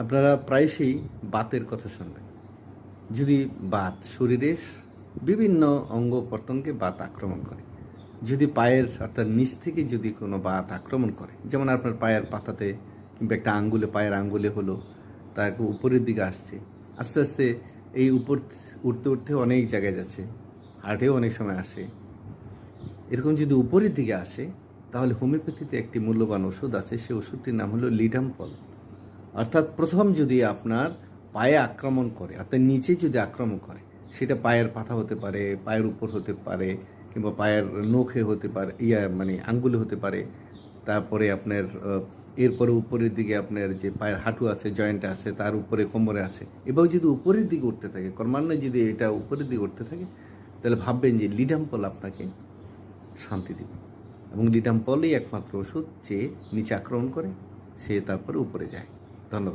আপনারা প্রায়শই বাতের কথা শুনবেন। যদি বাত শরীরের বিভিন্ন অঙ্গ প্রত্যঙ্গে বাত আক্রমণ করে, যদি পায়ের অর্থাৎ নিচ থেকে যদি কোনো বাত আক্রমণ করে, যেমন আপনার পায়ের পাতাতে কিংবা একটা আঙ্গুলে, পায়ের আঙ্গুলে হলো, তা উপরের দিকে আসছে, আস্তে আস্তে এই উপর উঠতে উঠতে অনেক জায়গায় যাচ্ছে, হার্টেও অনেক সময় আসে, এরকম যদি উপরের দিকে আসে, তাহলে হোমিওপ্যাথিতে একটি মূল্যবান ওষুধ আছে, সেই ওষুধটির নাম হলো লিডাম্পল। অর্থাৎ প্রথম যদি আপনার পায়ে আক্রমণ করে, আপনার নিচে যদি আক্রমণ করে, সেটা পায়ের পাতা হতে পারে, পায়ের উপর হতে পারে, কিংবা পায়ের নখে হতে পারে, মানে আঙ্গুলে হতে পারে। তারপরে আপনার এরপরে উপরের দিকে আপনার যে পায়ের হাঁটু আছে, জয়েন্ট আছে, তার উপরে কোমরে আছে, এবার যদি উপরের দিকে উঠতে থাকে, ক্রমান্বয়ে যদি এটা উপরের দিকে উঠতে থাকে, তাহলে ভাববেন যে লিডাম্পল আপনাকে শান্তি দেবে। এবং লিডাম্পলই একমাত্র ওষুধ, যে নিচে আক্রমণ করে সে তারপরে উপরে যায়। ধন্যবাদ।